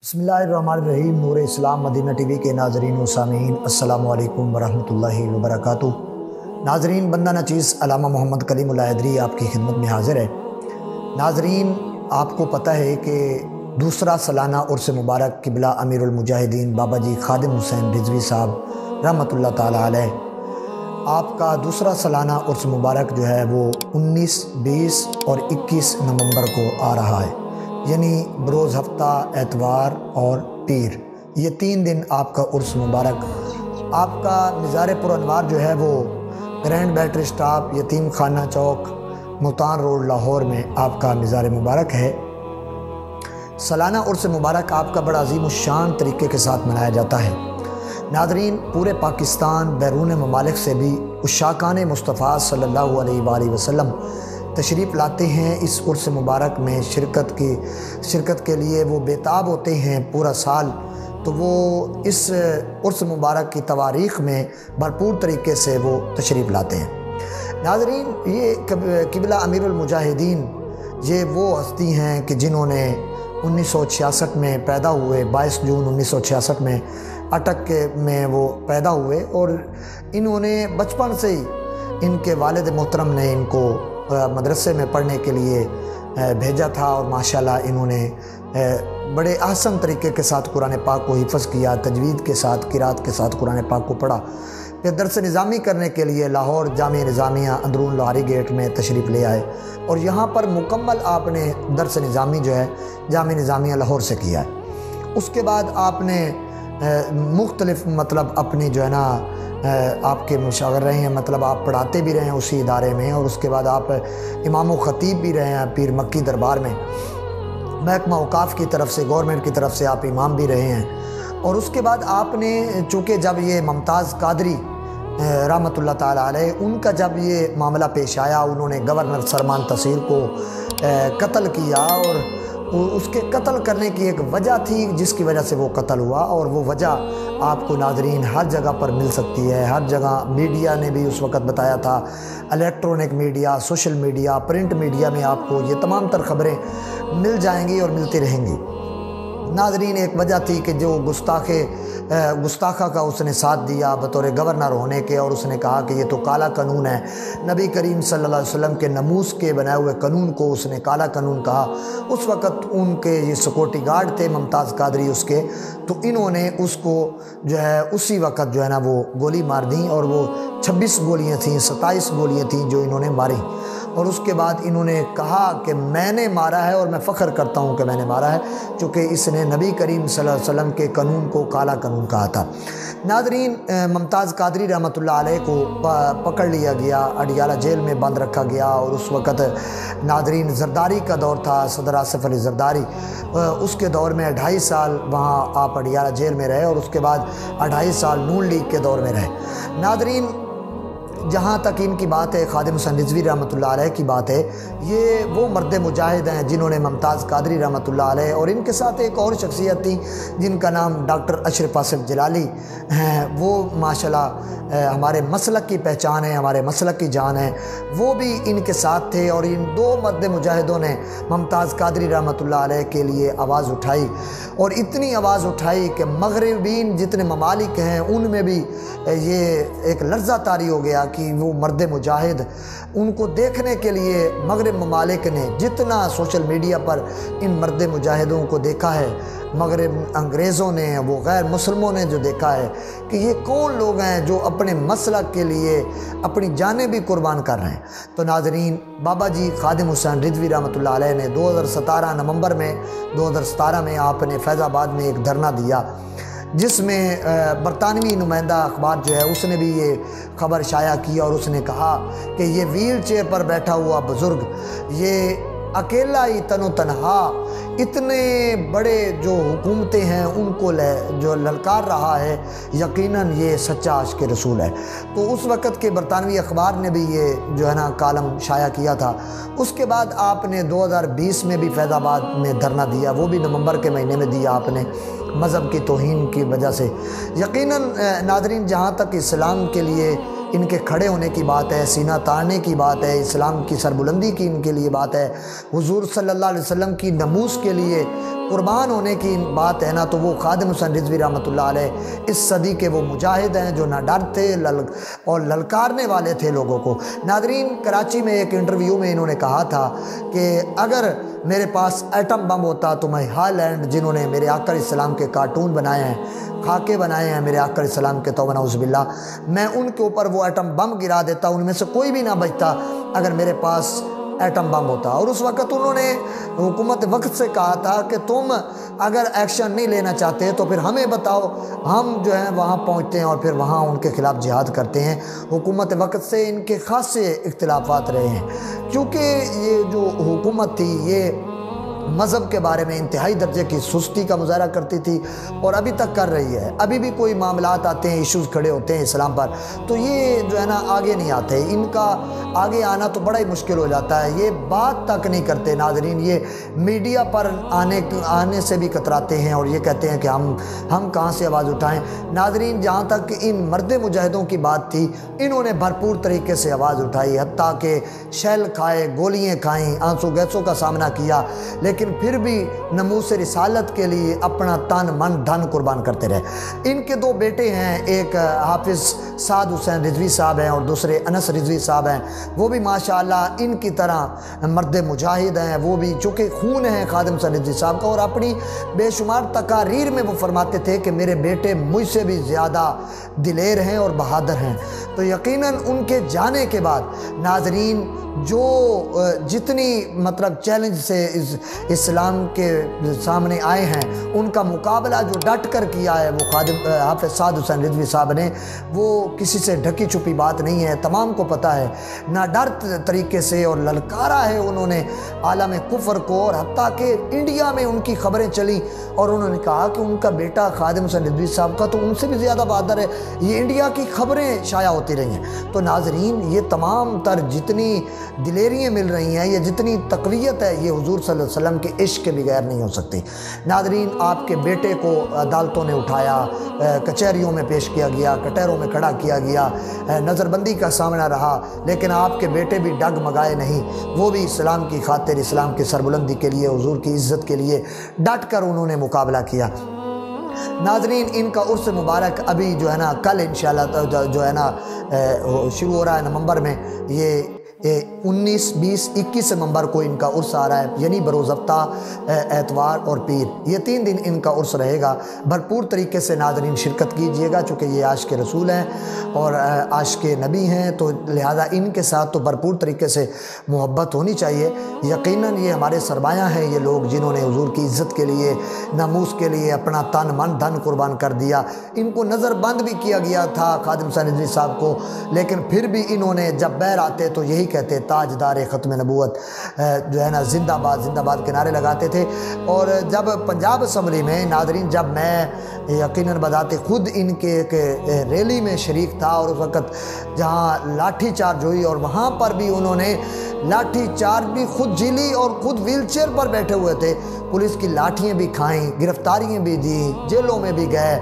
بسم اللہ الرحمن الرحیم۔ نور اسلام مدینہ ٹی وی کے ناظرین و سامعین، السلام علیکم ورحمۃ اللہ وبرکاتہ۔ ناظرین، بندہ نچیز علامہ محمد کلیم اللہ حیدری آپ کی خدمت میں حاضر ہے۔ ناظرین، آپ کو پتہ ہے کہ دوسرا سالانہ عرس مبارک قبلہ امیر المجاہدین بابا جی خادم حسین رضوی صاحب رحمۃ اللہ تعالی علیہ، آپ کا دوسرا سالانہ عرس مبارک جو ہے وہ 19، 20 اور 21 نومبر کو آ رہا ہے، یعنی بروز ہفتہ، اتوار اور پیر، یہ 3 دن آپ کا عرس مبارک۔ آپ کا مزار پر انوار جو ہے وہ گرینڈ بیٹری سٹاپ، یتیم خانہ چوک، ملتان روڈ، لاہور میں آپ کا مزار مبارک ہے۔ سالانہ عرس مبارک آپ کا بڑا عظیم الشان طریقے کے ساتھ منایا جاتا ہے۔ ناظرین، پورے پاکستان، بیرون ممالک سے بھی عشاقان مصطفیٰ صلی اللہ علیہ وآلہ وسلم تشریف لاتے ہیں اس عرس مبارک میں شرکت کے لیے وہ بےتاب ہوتے ہیں پورا سال، تو وہ اس عرس مبارک کی تواریخ میں بھرپور طریقے سے وہ تشریف لاتے ہیں۔ ناظرین، یہ قبلہ امیر المجاہدین یہ وہ ہستی ہیں کہ جنہوں نے 1966 میں پیدا ہوئے، 22 جون 1966 میں اٹک میں وہ پیدا ہوئے، اور انہوں نے بچپن سے ہی ان کے والد محترم نے ان کو مدرسے میں پڑھنے کے لیے بھیجا تھا، اور ماشاءاللہ انہوں نے بڑے احسن طریقے کے ساتھ قرآن پاک کو حفظ کیا، تجوید کے ساتھ، قرات کے ساتھ قرآن پاک کو پڑھا۔ پھر درس نظامی کرنے کے لیے لاہور جامعہ نظامیہ اندرون لوہاری گیٹ میں تشریف لے آئے، اور یہاں پر مکمل آپ نے درس نظامی جو ہے جامعہ نظامیہ لاہور سے کیا ہے۔ اس کے بعد آپ نے مختلف اپنی جو ہے نا آپ کے مشاور رہے ہیں، آپ پڑھاتے بھی رہے ہیں اسی ادارے میں، اور اس کے بعد آپ امام و خطیب بھی رہے ہیں پیر مکی دربار میں، محکمہ اوقاف کی طرف سے، گورنمنٹ کی طرف سے آپ امام بھی رہے ہیں۔ اور اس کے بعد آپ نے چونکہ جب یہ ممتاز قادری رحمۃ اللہ تعالی علیہ ان کا جب یہ معاملہ پیش آیا، انہوں نے گورنر سلمان تصیر کو قتل کیا، اور اس کے قتل کرنے کی ایک وجہ تھی جس کی وجہ سے وہ قتل ہوا، اور وہ وجہ آپ کو ناظرین ہر جگہ پر مل سکتی ہے، ہر جگہ میڈیا نے بھی اس وقت بتایا تھا، electronic media, social media, print media میں آپ کو یہ تمام تر خبریں مل جائیں گی اور ملتی رہیں گی۔ ناظرین، ایک وجہ تھی کہ جو گستاخہ کا اس نے ساتھ دیا بطور گورنر ہونے کے، اور اس نے کہا کہ یہ تو کالا قانون ہے، نبی کریم صلی اللہ علیہ وسلم کے ناموس کے بنائے ہوئے قانون کو اس نے کالا قانون کہا۔ اس وقت ان کے یہ سیکورٹی گارڈ تھے ممتاز قادری اس کے، تو انہوں نے اس کو جو ہے اسی وقت جو ہے نا وہ گولی مار دیں، اور وہ 26 گولیاں تھیں، 27 گولیاں تھیں جو انہوں نے ماری، اور اس کے بعد انہوں نے کہا کہ میں نے مارا ہے اور میں فخر کرتا ہوں کہ میں نے مارا ہے، چونکہ اس نے نبی کریم صلی اللہ علیہ وسلم کے قانون کو کالا قانون کہا تھا۔ ناظرین، ممتاز قادری رحمۃ اللہ علیہ کو پکڑ لیا گیا، اڈیالہ جیل میں بند رکھا گیا، اور اس وقت ناظرین زرداری کا دور تھا، صدر آصف علی زرداری، اس کے دور میں 2.5 سال وہاں آپ اڈیالہ جیل میں رہے، اور اس کے بعد 2.5 سال نون لیگ کے دور میں رہے۔ ناظرین، جہاں تک ان کی بات ہے، خادم حسین رضوی رحمۃ اللہ علیہ کی بات ہے، یہ وہ مرد مجاہد ہیں جنہوں نے ممتاز قادری رحمۃ اللہ علیہ اور ان کے ساتھ ایک اور شخصیت تھی جن کا نام ڈاکٹر اشرف آصف جلالی ہیں، وہ ماشاءاللہ ہمارے مسلک کی پہچان ہے، ہمارے مسلک کی جان ہے، وہ بھی ان کے ساتھ تھے، اور ان 2 مرد مجاہدوں نے ممتاز قادری رحمۃ اللہ علیہ کے لیے آواز اٹھائی، اور اتنی آواز اٹھائی کہ مغربین جتنے ممالک ہیں ان میں بھی یہ ایک لرزہ طاری ہو گیا کہ وہ مرد مجاہد، ان کو دیکھنے کے لیے مغرب ممالک نے جتنا سوشل میڈیا پر ان مرد مجاہدوں کو دیکھا ہے، مغرب انگریزوں نے، وہ غیر مسلموں نے جو دیکھا ہے کہ یہ کون لوگ ہیں جو اپنے مسلک کے لیے اپنی جانیں بھی قربان کر رہے ہیں۔ تو ناظرین، بابا جی خادم حسین رضوی رحمۃ اللہ علیہ نے 2017 نومبر میں 2017 میں آپ نے فیض آباد میں ایک دھرنا دیا، جس میں برطانوی نمائندہ اخبار جو ہے اس نے بھی یہ خبر شائع کی، اور اس نے کہا کہ یہ ویل چیئر پر بیٹھا ہوا بزرگ، یہ اکیلا ہی تن و تنہا اتنے بڑے جو حکومتیں ہیں ان کو جو للکار رہا ہے، یقیناً یہ سچا عاشق رسول ہے۔ تو اس وقت کے برطانوی اخبار نے بھی یہ جو ہے نا کالم شائع کیا تھا۔ اس کے بعد آپ نے 2020 میں بھی فیض آباد میں دھرنا دیا، وہ بھی نومبر کے مہینے میں دیا آپ نے، مذہب کی توہین کی وجہ سے۔ یقیناً ناظرین، جہاں تک اسلام کے لیے ان کے کھڑے ہونے کی بات ہے، سینہ تاننے کی بات ہے، اسلام کی سربلندی کی ان کے لیے بات ہے، حضور صلی اللہ علیہ وسلم کی ناموس کے لیے قربان ہونے کی بات ہے نا، تو وہ خادم حسین رضوی رحمۃ اللہ علیہ اس صدی کے وہ مجاہد ہیں جو نہ ڈر تھے اور للکارنے والے تھے لوگوں کو۔ ناظرین، کراچی میں ایک انٹرویو میں انہوں نے کہا تھا کہ اگر میرے پاس ایٹم بم ہوتا تو میں ہالینڈ، جنہوں نے میرے آقا علیہ السلام کے کارٹون بنائے ہیں، خاکے بنائے ہیں میرے آقا علیہ السلام کے، توبہ نعوذ باللہ، میں ان کے اوپر وہ ایٹم بم گرا دیتا، ان میں سے کوئی بھی نہ بچتا اگر میرے پاس ایٹم بم ہوتا۔ اور اس وقت انہوں نے حکومت وقت سے کہا تھا کہ تم اگر ایکشن نہیں لینا چاہتے تو پھر ہمیں بتاؤ، ہم جو ہیں وہاں پہنچتے ہیں اور پھر وہاں ان کے خلاف جہاد کرتے ہیں۔ حکومت وقت سے ان کے خاصے اختلافات رہے ہیں، کیونکہ یہ جو حکومت تھی یہ مذہب کے بارے میں انتہائی درجے کی سستی کا مظاہرہ کرتی تھی، اور ابھی تک کر رہی ہے۔ ابھی بھی کوئی معاملات آتے ہیں، ایشوز کھڑے ہوتے ہیں اسلام پر، تو یہ جو ہے نا آگے نہیں آتے، ان کا آگے آنا تو بڑا ہی مشکل ہو جاتا ہے، یہ بات تک نہیں کرتے۔ ناظرین، یہ میڈیا پر آنے سے بھی کتراتے ہیں اور یہ کہتے ہیں کہ ہم کہاں سے آواز اٹھائیں۔ ناظرین، جہاں تک ان مرد مجاہدوں کی بات تھی، انہوں نے بھرپور طریقے سے آواز اٹھائی، حتیٰ کہ شیل کھائے، گولیاں کھائیں، آنسو گیسوں کا سامنا کیا، لیکن پھر بھی ناموس رسالت کے لیے اپنا تن من دھن قربان کرتے رہے۔ ان کے دو بیٹے ہیں، ایک حافظ سعد حسین رضوی صاحب ہیں اور دوسرے انس رضوی صاحب ہیں، وہ بھی ماشاءاللہ ان کی طرح مرد مجاہد ہیں، وہ بھی چونکہ خون ہیں خادم حسین رضوی صاحب کا، اور اپنی بے شمار تقاریر میں وہ فرماتے تھے کہ میرے بیٹے مجھ سے بھی زیادہ دلیر ہیں اور بہادر ہیں۔ تو یقیناً ان کے جانے کے بعد ناظرین جو جتنی چیلنج سے اسلام کے سامنے آئے ہیں، ان کا مقابلہ جو ڈٹ کر کیا ہے وہ خادم حافظ سعد حسین رضوی صاحب نے، وہ کسی سے ڈھکی چھپی بات نہیں ہے، تمام کو پتہ ہے، نہ ڈر طریقے سے اور للکارا ہے انہوں نے عالم کفر کو، اور حتیٰ کہ انڈیا میں ان کی خبریں چلیں اور انہوں نے کہا کہ ان کا بیٹا خادم حسین رضوی صاحب کا تو ان سے بھی زیادہ بہادر ہے، یہ انڈیا کی خبریں شائع ہوتی رہی ہیں۔ تو ناظرین، یہ تمام تر جتنی دلیریاں مل رہی ہیں، یہ جتنی تقویت ہے، یہ حضور صلی اللہ علیہ وسلم کے عشق کے بغیر نہیں ہو سکتی۔ ناظرین، آپ کے بیٹے کو عدالتوں نے اٹھایا، کچہریوں میں پیش کیا گیا، کٹہروں میں کھڑا کیا گیا، نظر بندی کا سامنا رہا، لیکن آپ کے بیٹے بھی ڈگ مگائے نہیں، وہ بھی اسلام کی خاطر، اسلام کی سربلندی کے لیے، حضور کی عزت کے لیے ڈٹ کر انہوں نے مقابلہ کیا۔ ناظرین، ان کا عرس مبارک ابھی جو ہے نا کل انشاءاللہ جو ہے نا شروع ہو رہا ہے نومبر میں، یہ 19، 20، 21 نومبر کو ان کا عرس آ رہا ہے، یعنی بروز ہفتہ، اتوار اور پیر، یہ 3 دن ان کا عرس رہے گا۔ بھرپور طریقے سے ناظرین شرکت کیجئے گا، چونکہ یہ عاشق رسول ہیں اور عاشق نبی ہیں، تو لہذا ان کے ساتھ تو بھرپور طریقے سے محبت ہونی چاہیے۔ یقیناً یہ ہمارے سرمایہ ہیں، یہ لوگ جنہوں نے حضور کی عزت کے لیے، ناموس کے لیے اپنا تن من دھن قربان کر دیا۔ ان کو نظر بند بھی کیا گیا تھا خادم حسین رضوی صاحب کو، لیکن پھر بھی انہوں نے جب بہر آتے تو یہی کہتے تاجدار ختم نبوت جو ہے نا زندہ باد زندہ باد کے نعرے لگاتے تھے۔ اور جب پنجاب اسمبلی میں ناظرین، جب میں یقیناً بذات خود ان کے ایک ریلی میں شریک تھا، اور اس وقت جہاں لاٹھی چارج ہوئی، اور وہاں پر بھی انہوں نے لاٹھی چارج بھی خود جھیلی اور خود ویل چیئر پر بیٹھے ہوئے تھے، پولیس کی لاٹھیاں بھی کھائیں، گرفتاریاں بھی دیں، جیلوں میں بھی گئے،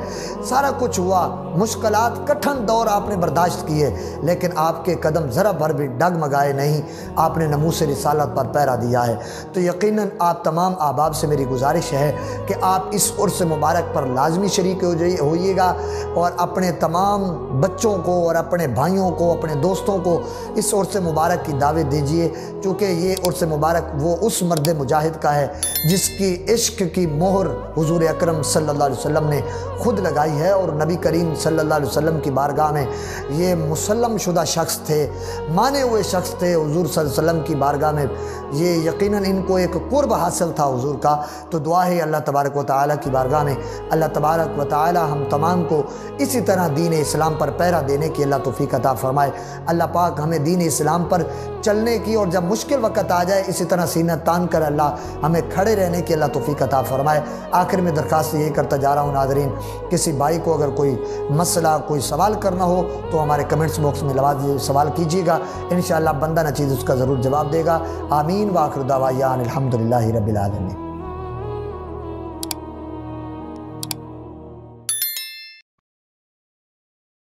سارا کچھ ہوا، مشکلات کٹھن دور آپ نے برداشت کیے، لیکن آپ کے قدم ذرا بھر بھی ڈگمگائے نہیں، آپ نے ناموس رسالت پر پہرا دیا ہے۔ تو یقیناً آپ تمام احباب سے میری گزارش ہے کہ آپ اس عرس مبارک پر لازمی شریک ہوئیے گا، اور اپنے تمام بچوں کو اور اپنے بھائیوں کو، اپنے دوستوں کو اس عرس مبارک کی دعوت دیجیے، چونکہ یہ عرس مبارک وہ اس مرد مجاہد کا ہے جس کی عشق کی مہر حضور اکرم صلی اللہ علیہ وسلم نے خود لگائی ہے، اور نبی کریم صلی اللہ علیہ وسلم کی بارگاہ میں یہ مسلم شدہ شخص تھے، مانے ہوئے شخص تھے حضور صلی اللہ علیہ وسلم کی بارگاہ میں، یہ یقیناً ان کو ایک قرب حاصل تھا حضور کا۔ تو دعا ہے اللہ تبارک و تعالیٰ کی بارگاہ میں، اللہ تبارک و تعالیٰ ہم تمام کو اسی طرح دین اسلام پر پہرا دینے کی اللہ توفیق عطا فرمائے۔ اللہ پاک ہمیں دین اسلام پر چلنے کی، اور جب مشکل وقت آ جائے اسی طرح سینہ تان کر اللہ ہمیں کھڑے رہنے کی اللہ توفیق عطا فرمائے۔ آخر میں درخواست یہی کرتا جا رہا ہوں ناظرین، کسی بھائی کو اگر کوئی مسئلہ، کوئی سوال کرنا ہو تو ہمارے کمنٹس باکس میں سوال کیجیے گا، انشاءاللہ بندہ نچیز اس کا ضرور جواب دے گا۔ آمین، وآخر دعوانا الحمدللہ رب العالمین۔